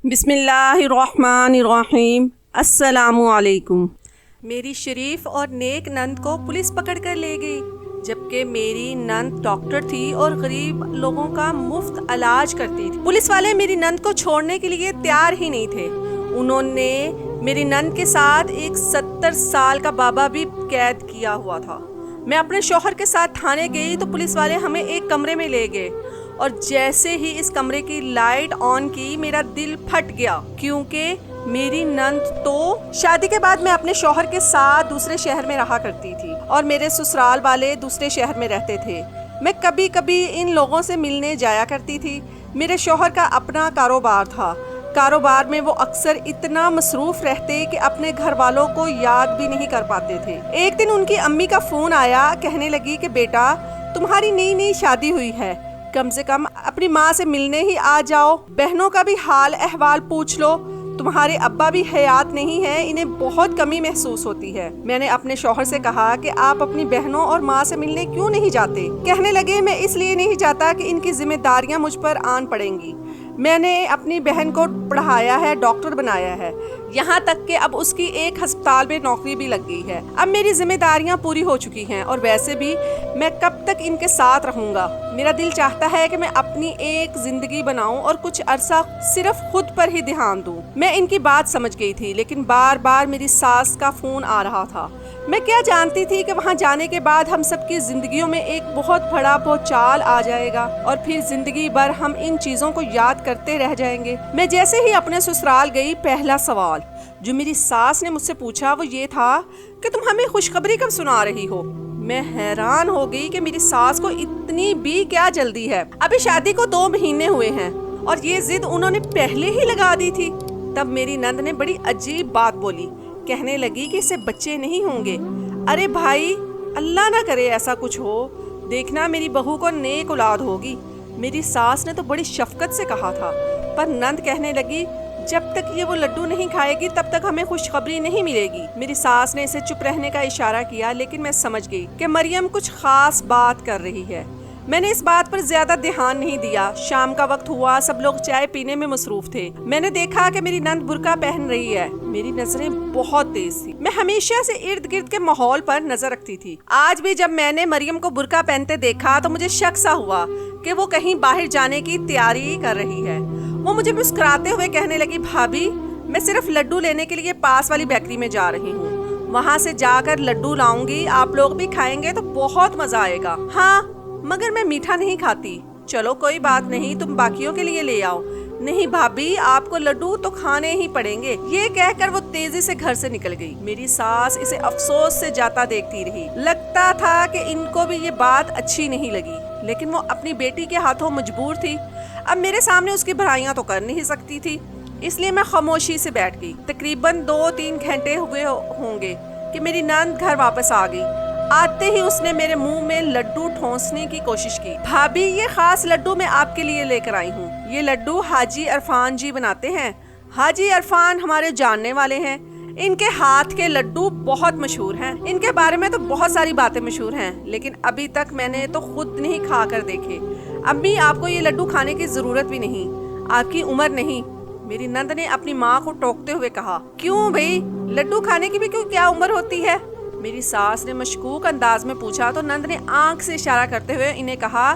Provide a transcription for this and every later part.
بسم اللہ الرحمن الرحیم۔ السلام علیکم۔ میری شریف اور نیک نند کو پولیس پکڑ کر لے گئی، جبکہ میری نند ڈاکٹر تھی اور غریب لوگوں کا مفت علاج کرتی تھی۔ پولیس والے میری نند کو چھوڑنے کے لیے تیار ہی نہیں تھے۔ انہوں نے میری نند کے ساتھ ایک 70 سال کا بابا بھی قید کیا ہوا تھا۔ میں اپنے شوہر کے ساتھ تھانے گئی تو پولیس والے ہمیں ایک کمرے میں لے گئے، اور جیسے ہی اس کمرے کی لائٹ آن کی میرا دل پھٹ گیا، کیونکہ میری نند تو شادی کے بعد میں اپنے شوہر کے ساتھ دوسرے شہر میں رہا کرتی تھی اور میرے سسرال والے دوسرے شہر میں رہتے تھے۔ میں کبھی کبھی ان لوگوں سے ملنے جایا کرتی تھی۔ میرے شوہر کا اپنا کاروبار تھا۔ کاروبار میں وہ اکثر اتنا مصروف رہتے کہ اپنے گھر والوں کو یاد بھی نہیں کر پاتے تھے۔ ایک دن ان کی امی کا فون آیا، کہنے لگی کہ بیٹا تمہاری نئی شادی ہوئی ہے، کم سے کم اپنی ماں سے ملنے ہی آ جاؤ، بہنوں کا بھی حال احوال پوچھ لو، تمہارے ابا بھی حیات نہیں ہیں، انہیں بہت کمی محسوس ہوتی ہے۔ میں نے اپنے شوہر سے کہا کہ آپ اپنی بہنوں اور ماں سے ملنے کیوں نہیں جاتے؟ کہنے لگے میں اس لیے نہیں جاتا کہ ان کی ذمہ داریاں مجھ پر آن پڑیں گی۔ میں نے اپنی بہن کو پڑھایا ہے، ڈاکٹر بنایا ہے، یہاں تک کہ اب اس کی ایک ہسپتال میں نوکری بھی لگ گئی ہے۔ اب میری ذمہ داریاں پوری ہو چکی ہیں، اور ویسے بھی میں کب تک ان کے ساتھ رہوں گا؟ میرا دل چاہتا ہے کہ میں اپنی ایک زندگی بناؤں اور کچھ عرصہ صرف خود پر ہی دھیان دوں۔ میں ان کی بات سمجھ گئی تھی، لیکن بار بار میری ساس کا فون آ رہا تھا۔ میں کیا جانتی تھی کہ وہاں جانے کے بعد ہم سب کی زندگیوں میں ایک بہت بڑا بھوچال آ جائے گا، اور پھر زندگی بھر ہم ان چیزوں کو یاد کرتے رہ جائیں گے۔ میں جیسے ہی اپنے سسرال گئی، پہلا سوال جو میری ساس نے مجھ سے پوچھا وہ یہ تھا کہ تم ہمیں خوشخبری کب سنا رہی ہو؟ میں حیران ہو گئی کہ میری ساس کو اتنی بھی کیا جلدی ہے۔ ابھی شادی کو 2 مہینے ہوئے ہیں اور یہ ضد انہوں نے پہلے ہی لگا دی تھی۔ تب میری نند نے بڑی عجیب بات بولی، کہنے لگی کہ اسے بچے نہیں ہوں گے۔ ارے بھائی، اللہ نہ کرے ایسا کچھ ہو، دیکھنا میری بہو کو نیک اولاد ہوگی۔ میری ساس نے تو بڑی شفقت سے کہا تھا، پر نند کہنے لگی جب تک یہ وہ لڈو نہیں کھائے گی تب تک ہمیں خوشخبری نہیں ملے گی۔ میری ساس نے اسے چپ رہنے کا اشارہ کیا، لیکن میں سمجھ گئی کہ مریم کچھ خاص بات کر رہی ہے۔ میں نے اس بات پر زیادہ دھیان نہیں دیا۔ شام کا وقت ہوا، سب لوگ چائے پینے میں مصروف تھے۔ میں نے دیکھا کہ میری نند برقع پہن رہی ہے۔ میری نظریں بہت تیز تھی۔ میں ہمیشہ سے ارد گرد کے ماحول پر نظر رکھتی تھی۔ آج بھی جب میں نے مریم کو برقع پہنتے دیکھا تو مجھے شک سا ہوا کہ وہ کہیں باہر جانے کی تیاری کر رہی ہے۔ وہ مجھے مسکراتے ہوئے کہنے لگی، بھابھی میں صرف لڈو لینے کے لیے پاس والی بیکری میں جا رہی ہوں، وہاں سے جا کر لڈو لاؤں گی، آپ لوگ بھی کھائیں گے تو بہت مزہ آئے گا۔ ہاں مگر میں میٹھا نہیں کھاتی۔ چلو کوئی بات نہیں، تم باقیوں کے لیے لے آؤ۔ نہیں بھابھی، آپ کو لڈو تو کھانے ہی پڑیں گے۔ یہ کہہ کر وہ تیزی سے گھر سے نکل گئی۔ میری ساس اسے افسوس سے جاتا دیکھتی رہی۔ لگتا تھا کہ ان کو بھی یہ بات اچھی نہیں لگی، لیکن وہ اپنی بیٹی کے ہاتھوں مجبور تھی۔ اب میرے سامنے اس کی بھرائیاں تو کر نہیں سکتی تھی، اس لیے میں خاموشی سے بیٹھ گئی۔ تقریباً 2-3 گھنٹے ہوئے ہوں گے کہ میری نند گھر واپس آ گئی۔ آتے ہی اس نے میرے منہ میں لڈو ٹھونسنے کی کوشش کی۔ بھابھی یہ خاص لڈو میں آپ کے لیے لے کر آئی ہوں۔ یہ لڈو حاجی عرفان جی بناتے ہیں۔ حاجی عرفان ہمارے جاننے والے ہیں، ان کے ہاتھ کے لڈو بہت مشہور ہیں۔ ان کے بارے میں تو بہت ساری باتیں مشہور ہیں، لیکن ابھی تک میں نے تو خود نہیں کھا کر دیکھے۔ امی آپ کو یہ لڈو کھانے کی ضرورت بھی نہیں، آپ کی عمر نہیں۔ میری نند نے اپنی ماں کو ٹوکتے ہوئے کہا، کیوں بھئی، لڈو کھانے کی بھی کیا عمر ہوتی ہے؟ میری ساس نے مشکوک انداز میں پوچھا تو نند نے آنکھ سے اشارہ کرتے ہوئے انہیں کہا،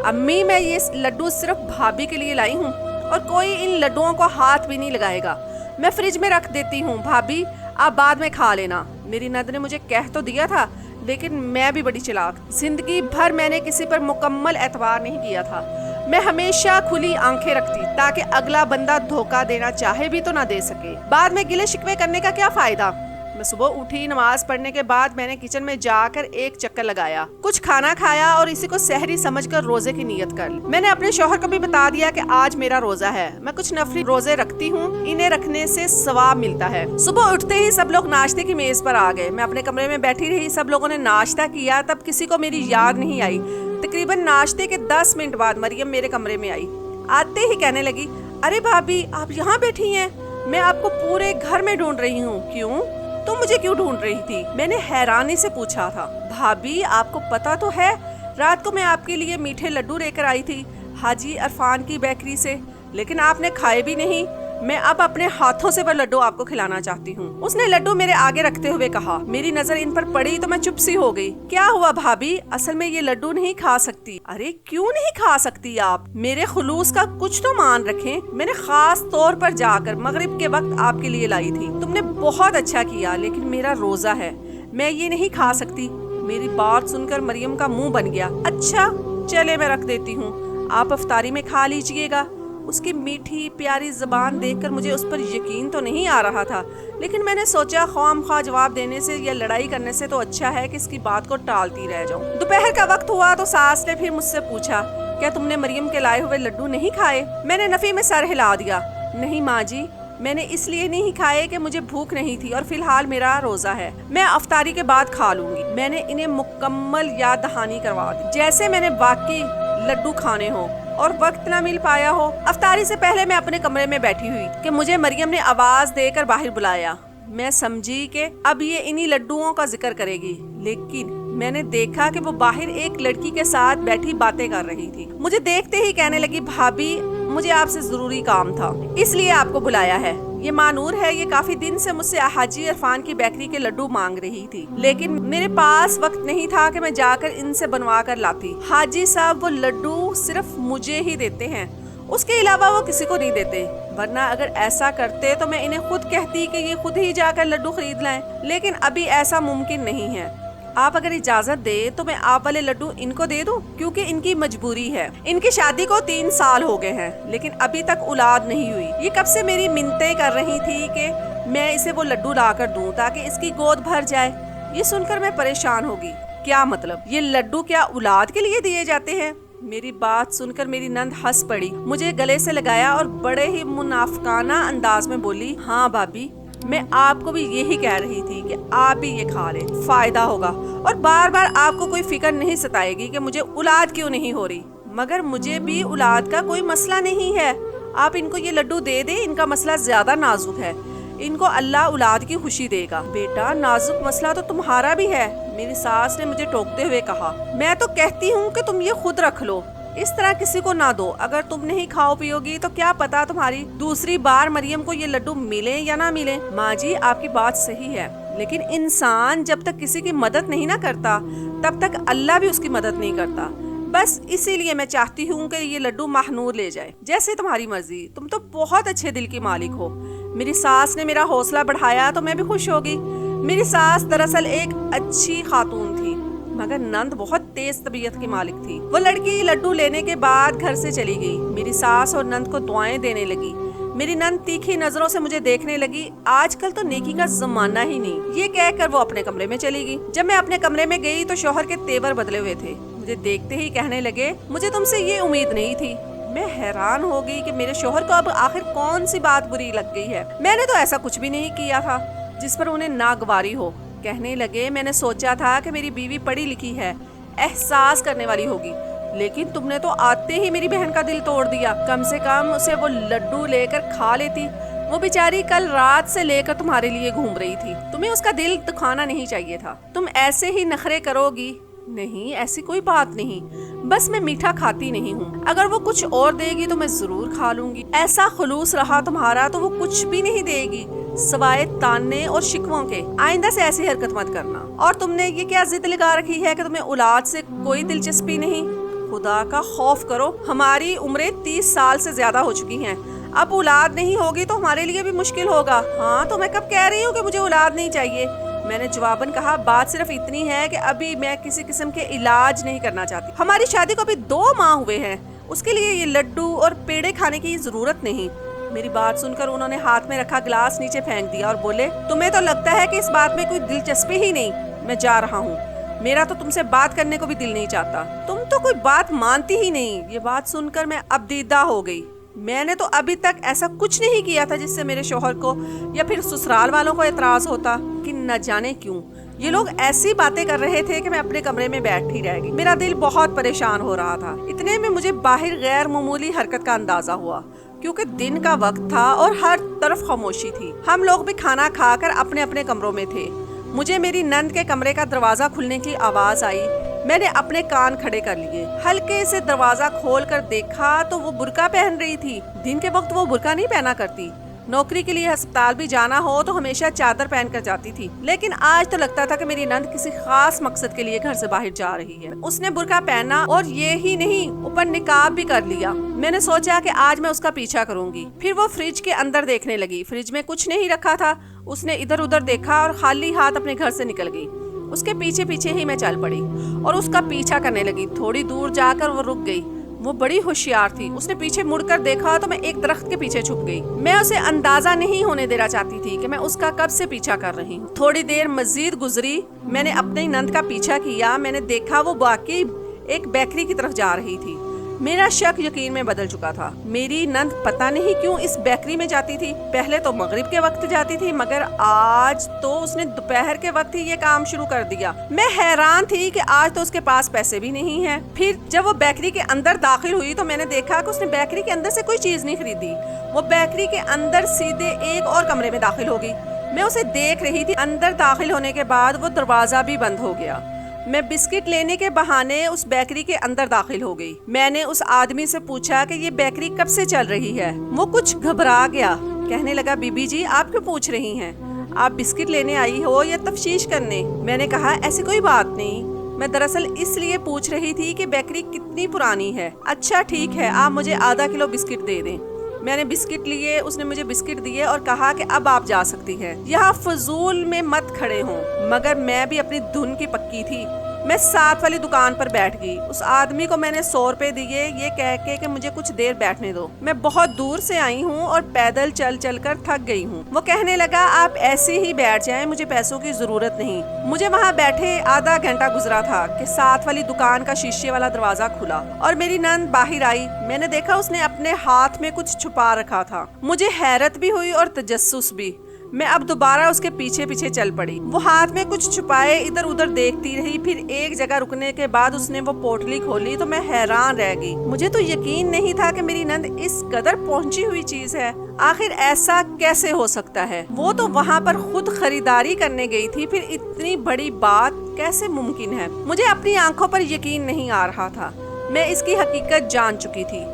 امی میں یہ لڈو صرف بھابھی کے لیے لائی ہوں، اور کوئی ان لڈوؤں کو ہاتھ بھی نہیں لگائے گا، میں فریج میں رکھ دیتی ہوں، بھابھی آپ بعد میں کھا لینا۔ میری نند نے مجھے کہہ تو دیا تھا، لیکن میں بھی بڑی چلاک۔ زندگی بھر میں نے کسی پر مکمل اعتبار نہیں کیا تھا۔ میں ہمیشہ کھلی آنکھیں رکھتی تاکہ اگلا بندہ دھوکہ دینا چاہے بھی تو نہ دے سکے۔ بعد میں گلے شکوے کرنے کا کیا فائدہ؟ میں صبح اٹھی، نماز پڑھنے کے بعد میں نے کچن میں جا کر ایک چکر لگایا، کچھ کھانا کھایا اور اسی کو سحری سمجھ کر روزے کی نیت کر لی۔ میں نے اپنے شوہر کو بھی بتا دیا کہ آج میرا روزہ ہے، میں کچھ نفلی روزے رکھتی ہوں، انہیں رکھنے سے ثواب ملتا ہے۔ صبح اٹھتے ہی سب لوگ ناشتے کی میز پر آ گئے۔ میں اپنے کمرے میں بیٹھی رہی، سب لوگوں نے ناشتہ کیا، تب کسی کو میری یاد نہیں آئی۔ تقریباً ناشتے کے 10 منٹ بعد مریم میرے کمرے میں آئی۔ آتے ہی کہنے لگی، ارے بھابھی آپ یہاں بیٹھی ہیں، میں آپ کو پورے گھر میں ڈھونڈ رہی ہوں۔ کیوں؟ تم مجھے کیوں ڈھونڈ رہی تھی؟ میں نے حیرانی سے پوچھا تھا۔ بھابھی آپ کو پتا تو ہے، رات کو میں آپ کے لیے میٹھے لڈو لے کر آئی تھی حاجی عرفان کی بیکری سے، لیکن آپ نے کھائے بھی نہیں۔ मैं अब अपने हाथों से वो लड्डू आपको खिलाना चाहती हूँ। उसने लड्डू मेरे आगे रखते हुए कहा। मेरी नजर इन पर पड़ी तो मैं चुप सी हो गई। क्या हुआ भाभी, असल में ये लड्डू नहीं खा सकती। अरे क्यों नहीं खा सकती आप? मेरे खुलूस का कुछ तो मान रखें। मैंने खास तौर पर जाकर मगरिब के वक्त आपके लिए लाई थी। तुमने बहुत अच्छा किया, लेकिन मेरा रोजा है, मैं ये नहीं खा सकती। मेरी बात सुनकर मरियम का मुंह बन गया। अच्छा चले, मैं रख देती हूँ, आप अफ्तारी में खा लीजिएगा। उसकी मीठी प्यारी ज़बान देखकर मुझे उस पर यकीन तो नहीं आ रहा था, लेकिन मैंने सोचा ख्वाम-ख्वाह जवाब देने से या लड़ाई करने से तो अच्छा है कि इसकी बात को टालती रह जाऊं। दोपहर का वक्त हुआ तो सास ने फिर मुझसे पूछा, क्या तुमने मरियम के लाए हुए लड्डू नहीं खाए? मैंने नफी में सर हिला दिया। नहीं माँ जी, मैंने इसलिए नहीं खाए कि मुझे भूख नहीं थी और फिलहाल मेरा रोजा है, मैं अफ्तारी के बाद खा लूंगी। मैंने इन्हें मुकम्मल याद दहानी करवा दी, जैसे मैंने बाकी लड्डू खाने हो और वक्त ना मिल पाया हो। अफ्तारी से पहले मैं अपने कमरे में बैठी हुई कि मुझे मरियम ने आवाज देकर बाहर बुलाया। मैं समझी कि अब ये इन्हीं लड्डुओं का जिक्र करेगी, लेकिन मैंने देखा कि वो बाहर एक लड़की के साथ बैठी बातें कर रही थी। मुझे देखते ही कहने लगी, भाभी मुझे आपसे जरूरी काम था, इसलिए आपको बुलाया है। ये मानूर है, ये काफी दिन से मुझसे हाजी इरफान की बेकरी के लड्डू मांग रही थी, लेकिन मेरे पास वक्त नहीं था कि मैं जाकर इनसे बनवा कर लाती। हाजी साहब वो लड्डू सिर्फ मुझे ही देते हैं, उसके अलावा वो किसी को नहीं देते, वरना अगर ऐसा करते तो मैं इन्हें खुद कहती कि ये खुद ही जाकर लड्डू खरीद लाएं, लेकिन अभी ऐसा मुमकिन नहीं है। आप अगर इजाजत दे तो मैं आप वाले लड्डू इनको दे दूं, क्योंकि इनकी मजबूरी है। इनकी शादी को 3 साल हो गए हैं, लेकिन अभी तक औलाद नहीं हुई। ये कब से मेरी मिन्नतें कर रही थी कि मैं इसे वो लड्डू ला कर दूं ताकि इसकी गोद भर जाए। ये सुनकर मैं परेशान होगी। क्या मतलब, ये लड्डू क्या औलाद के लिए दिए जाते हैं? मेरी बात सुनकर मेरी नंद हंस पड़ी, मुझे गले से लगाया और बड़े ही मुनाफिकाना अंदाज में बोली, हाँ भाभी, मैं आपको भी यही कह रही थी कि आप भी ये खा लें, फायदा होगा और बार बार आपको कोई फिक्र नहीं सताएगी कि मुझे औलाद क्यों नहीं हो रही। मगर मुझे भी औलाद का कोई मसला नहीं है, आप इनको ये लड्डू दे दें, इनका मसला ज्यादा नाजुक है, इनको अल्लाह औलाद की खुशी देगा। बेटा, नाजुक मसला तो तुम्हारा भी है, मेरी सास ने मुझे टोकते हुए कहा। मैं तो कहती हूँ कि तुम ये खुद रख लो, इस तरह किसी को ना दो। अगर तुम नहीं खाओ पियोगी तो क्या पता तुम्हारी दूसरी बार मरियम को ये लड्डू मिले या ना मिले। माँ जी, आपकी बात सही है, लेकिन इंसान जब तक किसी की मदद नहीं ना करता तब तक अल्लाह भी उसकी मदद नहीं करता। बस इसीलिए मैं चाहती हूँ कि ये लड्डू महनूर ले जाए। जैसे तुम्हारी मर्जी, तुम तो बहुत अच्छे दिल की मालिक हो। मेरी सास ने मेरा हौसला बढ़ाया तो मैं भी खुश हो गई। मेरी सास दरअसल एक अच्छी खातून थी, मगर नंद बहुत तेज तबीयत की मालिक थी। वो लड़की लड्डू लेने के बाद घर से चली गई। मेरी सास और नंद को दुआएं देने लगी। मेरी नंद तीखी नजरों से मुझे देखने लगी। आजकल तो नेकी का जमाना ही नहीं, ये कहकर वो अपने कमरे में चली गई। जब मैं अपने कमरे में गई तो शौहर के तेवर बदले हुए थे। मुझे देखते ही कहने लगे, मुझे तुमसे ये उम्मीद नहीं थी। मैं हैरान हो गई कि मेरे शौहर को अब आखिर कौन सी बात बुरी लग गई है। मैंने तो ऐसा कुछ भी नहीं किया था जिस पर उन्हें नागवारी हो। कहने लगे, मैंने सोचा था कि मेरी बीवी पढ़ी लिखी है, एहसास करने वाली होगी, लेकिन तुमने तो आते ही मेरी बहन का दिल तोड़ दिया। कम से कम उसे वो लड्डू लेकर खा लेती। वो बेचारी कल रात से लेकर तुम्हारे लिए घूम रही थी, तुम्हें उसका दिल दुखाना नहीं चाहिए था। तुम ऐसे ही नखरे करोगी? नहीं, ऐसी कोई बात नहीं, बस मैं मीठा खाती नहीं हूँ। अगर वो कुछ और देगी तो मैं जरूर खा लूंगी। ऐसा खुलूस रहा तुम्हारा तो वो कुछ भी नहीं देगी सवाए ताने और शिकवों के। आइंदा से ऐसी हरकत मत करना। और तुमने ये क्या जिद लगा रखी है कि तुम्हें औलाद से कोई दिलचस्पी नहीं? खुदा का खौफ करो, हमारी उम्रें 30 साल से ज्यादा हो चुकी हैं। अब औलाद नहीं होगी तो हमारे लिए भी मुश्किल होगा। हाँ, तो मैं कब कह रही हूँ कि मुझे औलाद नहीं चाहिए? मैंने जवाबन कहा, बात सिर्फ इतनी है कि अभी मैं किसी किस्म के इलाज नहीं करना चाहती। हमारी शादी को अभी 2 माह हुए हैं, उसके लिए ये लड्डू और पेड़े खाने की जरूरत नहीं। मेरी बात सुनकर उन्होंने हाथ में रखा गिलास नीचे फेंक दिया और बोले, तुम्हें तो लगता है कि इस बात में कोई दिलचस्पी ही नहीं। मैं जा रहा हूँ, मेरा तो तुमसे बात करने को भी दिल नहीं चाहता। तुम तो कोई बात मानती ही नहीं। ये बात सुनकर मैं अबदीदा हो गई। मैंने तो अभी तक ऐसा कुछ नहीं किया था जिससे मेरे शौहर को या फिर ससुराल वालों को एतराज होता, कि न जाने क्यों ये लोग ऐसी बातें कर रहे थे कि मैं अपने कमरे में बैठी रह गई। मेरा दिल बहुत परेशान हो रहा था। इतने में मुझे बाहर गैर मामूली हरकत का अंदाजा हुआ, क्योंकि दिन का वक्त था और हर तरफ खामोशी थी। हम लोग भी खाना खाकर अपने अपने कमरों में थे। मुझे मेरी नंद के कमरे का दरवाजा खुलने की आवाज आई। मैंने अपने कान खड़े कर लिए। हल्के से दरवाजा खोल कर देखा तो वो बुर्का पहन रही थी। दिन के वक्त वो बुर्का नहीं पहना करती। नौकरी के लिए अस्पताल भी जाना हो तो हमेशा चादर पहन कर जाती थी, लेकिन आज तो लगता था कि मेरी नंद किसी खास मकसद के लिए घर से बाहर जा रही है। उसने बुर्का पहना और ये ही नहीं, ऊपर निकाब भी कर लिया। मैंने सोचा कि आज मैं उसका पीछा करूंगी। फिर वो फ्रिज के अंदर देखने लगी। फ्रिज में कुछ नहीं रखा था। उसने इधर उधर देखा और खाली हाथ अपने घर से निकल गई। उसके पीछे पीछे ही मैं चल पड़ी और उसका पीछा करने लगी। थोड़ी दूर जाकर वो रुक गई। वो बड़ी होशियार थी। उसने पीछे मुड़कर देखा तो मैं एक दरख्त के पीछे छुप गई। मैं उसे अंदाजा नहीं होने देना चाहती थी कि मैं उसका कब से पीछा कर रही हूँ। थोड़ी देर मजीद गुजरी। मैंने अपनी नंद का पीछा किया। मैंने देखा वो वाकई एक बेकरी की तरफ जा रही थी। मेरा शक यकीन में बदल चुका था। मेरी नंद पता नहीं क्यों इस बेकरी में जाती थी। पहले तो मगरिब के वक्त जाती थी, मगर आज तो उसने दोपहर के वक्त ही ये काम शुरू कर दिया। मैं हैरान थी कि आज तो उसके पास पैसे भी नहीं हैं। फिर जब वो बेकरी के अंदर दाखिल हुई तो मैंने देखा कि उसने बेकरी के अंदर से कोई चीज नहीं खरीदी। वो बेकरी के अंदर सीधे एक और कमरे में दाखिल हो गई। मैं उसे देख रही थी। अंदर दाखिल होने के बाद वो दरवाजा भी बंद हो गया। मैं बिस्किट लेने के बहाने उस बेकरी के अंदर दाखिल हो गई। मैंने उस आदमी से पूछा कि ये बेकरी कब से चल रही है। वो कुछ घबरा गया। कहने लगा, बीबी जी आप क्यों पूछ रही हैं? आप बिस्किट लेने आई हो या तफ्तीश करने? मैंने कहा, ऐसी कोई बात नहीं, मैं दरअसल इसलिए पूछ रही थी कि बेकरी कितनी पुरानी है। अच्छा ठीक है, आप मुझे आधा किलो बिस्किट दे दें। मैंने बिस्किट लिए। उसने मुझे बिस्किट दिए और कहा कि अब आप जा सकती हैं। यहाँ फजूल में मत खड़े हों। मगर मैं भी अपनी धुन की पक्की थी। मैं साथ वाली दुकान पर बैठ गई। उस आदमी को मैंने 100 रुपए दिए, ये कह के कि मुझे कुछ देर बैठने दो। मैं बहुत दूर से आई हूँ और पैदल चल चल कर थक गई हूँ। वो कहने लगा, आप ऐसे ही बैठ जाएं, मुझे पैसों की जरूरत नहीं। मुझे वहाँ बैठे आधा घंटा गुजरा था कि साथ वाली दुकान का शीशे वाला दरवाजा खुला और मेरी नंद बाहर आई। मैंने देखा उसने अपने हाथ में कुछ छुपा रखा था। मुझे हैरत भी हुई और तजस्सुस भी। मैं अब दोबारा उसके पीछे पीछे चल पड़ी। वो हाथ में कुछ छुपाए इधर उधर देखती रही। फिर एक जगह रुकने के बाद उसने वो पोटली खोली तो मैं हैरान रह गई। मुझे तो यकीन नहीं था कि मेरी नंद इस कदर पहुंची हुई चीज है। आखिर ऐसा कैसे हो सकता है? वो तो वहाँ पर खुद खरीदारी करने गई थी, फिर इतनी बड़ी बात कैसे मुमकिन है? मुझे अपनी आंखों पर यकीन नहीं आ रहा था। मैं इसकी हकीकत जान चुकी थी।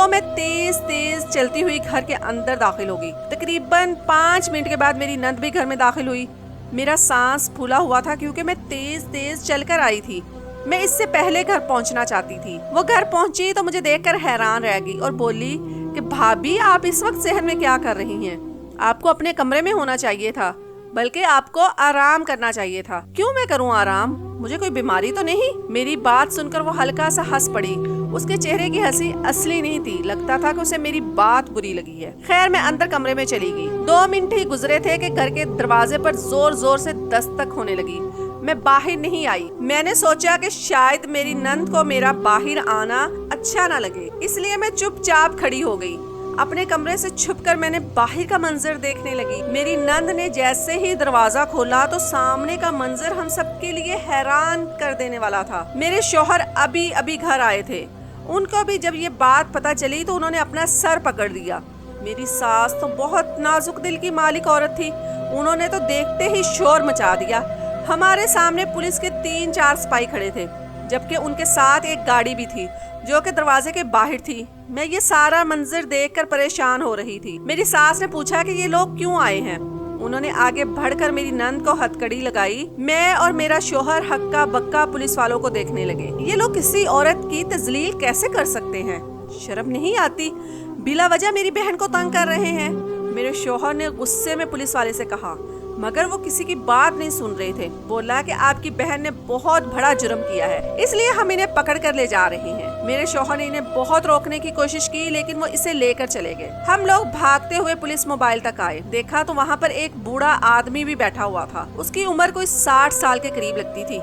मैं तेज तेज चलती हुई घर के अंदर दाखिल हो गई। तकरीबन 5 मिनट के बाद मेरी नंद भी घर में दाखिल हुई। मेरा सांस फूला हुआ था क्योंकि मैं तेज तेज चलकर आई थी। मैं इससे पहले घर पहुंचना चाहती थी। वो घर पहुंची तो मुझे देखकर हैरान रह गई और बोली कि भाभी आप इस वक्त शहर में क्या कर रही हैं? आपको अपने कमरे में होना चाहिए था, बल्कि आपको आराम करना चाहिए था। क्यों मैं करूं आराम? मुझे कोई बीमारी तो नहीं? मेरी बात सुनकर वो हल्का सा हंस पड़ी। उसके चेहरे की हंसी असली नहीं थी। लगता था कि उसे मेरी बात बुरी लगी है। खैर मैं अंदर कमरे में चली गई। 2 मिनट ही गुजरे थे कि घर के दरवाजे पर जोर जोर से दस्तक होने लगी। मैं बाहर नहीं आई। मैंने सोचा कि शायद मेरी नंद को मेरा बाहर आना अच्छा ना लगे, इसलिए मैं चुपचाप खड़ी हो गई। अपने कमरे से छुपकर मैंने बाहर का मंजर देखने लगी। मेरी नंद ने जैसे ही दरवाजा खोला तो सामने का मंजर हम सबके लिए हैरान कर देने वाला था। मेरे शौहर अभी अभी घर आए थे। उनको भी जब ये बात पता चली तो उन्होंने अपना सर पकड़ लिया। मेरी सास तो बहुत नाजुक दिल की मालिक औरत थी। उन्होंने तो देखते ही शोर मचा दिया। हमारे सामने पुलिस के 3-4 सिपाही खड़े थे, जबकि उनके साथ एक गाड़ी भी थी जो कि दरवाजे के बाहर थी। मैं ये सारा मंजर देखकर परेशान हो रही थी। मेरी सास ने पूछा कि ये लोग क्यों आए हैं। उन्होंने आगे बढ़कर मेरी नंद को हथकड़ी लगाई। मैं और मेरा शौहर हक्का बक्का पुलिस वालों को देखने लगे। ये लोग किसी औरत की तजलील कैसे कर सकते हैं? शर्म नहीं आती? बिला वजह मेरी बहन को तंग कर रहे हैं। मेरे शौहर ने गुस्से में पुलिस वाले से कहा, मगर वो किसी की बात नहीं सुन रहे थे। बोला कि आपकी बहन ने बहुत बड़ा जुर्म किया है, इसलिए हम इन्हें पकड़ कर ले जा रहे हैं। मेरे शौहर ने इन्हें बहुत रोकने की कोशिश की, लेकिन वो इसे लेकर चले गए। हम लोग भागते हुए पुलिस मोबाइल तक आए। देखा तो वहाँ पर एक बूढ़ा आदमी भी बैठा हुआ था। उसकी उम्र कोई 60 साल के करीब लगती थी।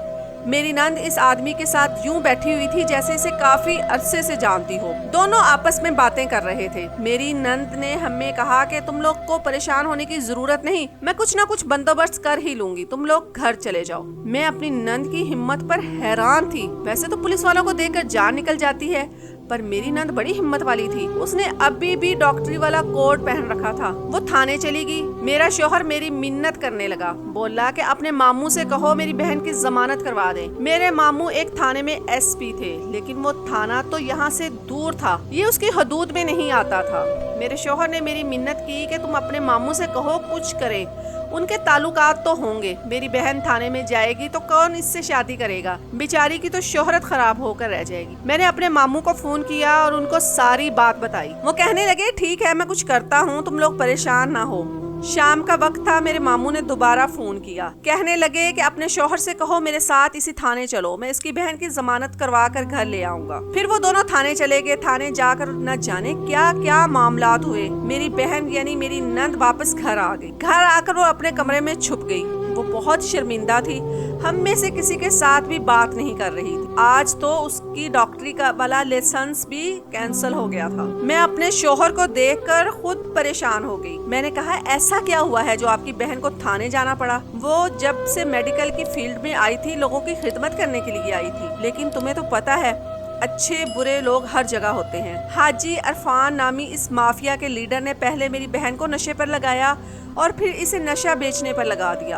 मेरी नंद इस आदमी के साथ यूं बैठी हुई थी जैसे इसे काफी अरसे से जानती हो। दोनों आपस में बातें कर रहे थे। मेरी नंद ने हमें कहा कि तुम लोग को परेशान होने की जरूरत नहीं, मैं कुछ ना कुछ बंदोबस्त कर ही लूंगी, तुम लोग घर चले जाओ। मैं अपनी नंद की हिम्मत पर हैरान थी। वैसे तो पुलिस वालों को देखकर जान निकल जाती है, पर मेरी नंद बड़ी हिम्मत वाली थी, उसने अभी भी डॉक्टरी वाला कोट पहन रखा था। वो थाने चली गई। मेरा शौहर मेरी मिन्नत करने लगा, बोला कि अपने मामू से कहो मेरी बहन की जमानत करवा दे। मेरे मामू एक थाने में एसपी थे, लेकिन वो थाना तो यहाँ से दूर था, ये उसकी हदूद में नहीं आता था। मेरे शौहर ने मेरी मिन्नत की कि तुम अपने मामू से कहो कुछ करे, उनके ताल्लुकात तो होंगे। मेरी बहन थाने में जाएगी तो कौन इससे शादी करेगा, बेचारी की तो शोहरत खराब होकर रह जाएगी। मैंने अपने मामू को फोन किया और उनको सारी बात बताई। वो कहने लगे ठीक है मैं कुछ करता हूँ, तुम लोग परेशान ना हो। शाम का वक्त था, मेरे मामू ने दोबारा फोन किया, कहने लगे कि अपने शौहर से कहो मेरे साथ इसी थाने चलो, मैं इसकी बहन की जमानत करवा कर घर ले आऊंगा। फिर वो दोनों थाने चले गए। थाने जाकर न जाने क्या क्या मामलात हुए। मेरी बहन यानी मेरी नंद वापस घर आ गई। घर आकर वो अपने कमरे में छुप गई। वो बहुत शर्मिंदा थी, हम में से किसी के साथ भी बात नहीं कर रही थी। आज तो उसकी डॉक्टरी का वाला लाइसेंस भी कैंसिल हो गया था। मैं अपने शौहर को देखकर खुद परेशान हो गई। मैंने कहा ऐसा क्या हुआ है जो आपकी बहन को थाने जाना पड़ा? वो जब से मेडिकल की फील्ड में आई थी लोगों की खिदमत करने के लिए आई थी, लेकिन तुम्हें तो पता है अच्छे बुरे लोग हर जगह होते हैं। हाजी अरफान नामी इस माफिया के लीडर ने पहले मेरी बहन को नशे पर लगाया और फिर इसे नशा बेचने पर लगा दिया,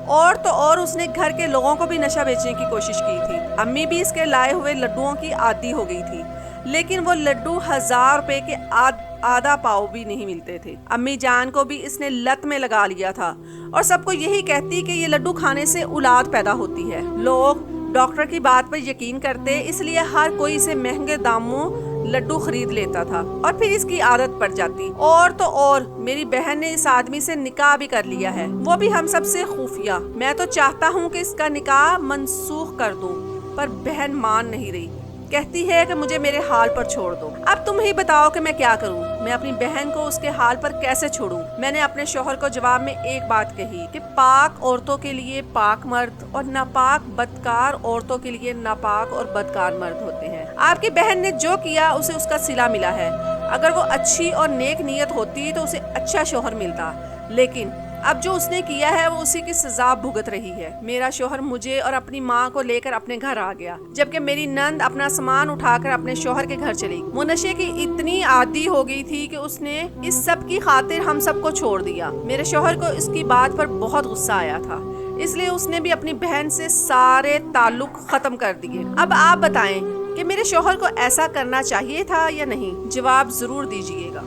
और तो और उसने घर के लोगों को भी नशा बेचने की कोशिश की थी। अम्मी भी इसके लाए हुए लड्डुओं की आदी हो गई थी, लेकिन वो लड्डू 1000 रुपए के आधा पाव भी नहीं मिलते थे। अम्मी जान को भी इसने लत में लगा लिया था और सबको यही कहती कि ये लड्डू खाने से औलाद पैदा होती है। लोग डॉक्टर की बात पर यकीन करते, इसलिए हर कोई इसे महंगे दामों लड्डू खरीद लेता था और फिर इसकी आदत पड़ जाती। और तो और मेरी बहन ने इस आदमी से निकाह भी कर लिया है, वो भी हम सबसे खुफिया। मैं तो चाहता हूँ कि इसका निकाह मनसूख कर दूं, पर बहन मान नहीं रही, कहती है कि मुझे मेरे हाल पर छोड़ दो। अब तुम ही बताओ कि मैं क्या करूं? मैं अपनी बहन को उसके हाल पर कैसे छोड़ूं? मैंने अपने शौहर को जवाब में एक बात कही कि पाक औरतों के लिए पाक मर्द और नापाक बदकार औरतों के लिए नापाक और बदकार मर्द होते हैं। आपकी बहन ने जो किया उसे उसका सिला मिला है। अगर वो अच्छी और नेक नीयत होती तो उसे अच्छा शौहर मिलता, लेकिन अब जो उसने किया है वो उसी की सजा भुगत रही है। मेरा शौहर मुझे और अपनी माँ को लेकर अपने घर आ गया, जबकि मेरी नंद अपना सामान उठाकर अपने शौहर के घर चली। वो नशे की इतनी आदी हो गई थी कि उसने इस सब की खातिर हम सबको छोड़ दिया। मेरे शौहर को इसकी बात पर बहुत गुस्सा आया था, इसलिए उसने भी अपनी बहन से सारे ताल्लुक खत्म कर दिए। अब आप बताएं कि मेरे शौहर को ऐसा करना चाहिए था या नहीं? जवाब जरूर दीजिएगा।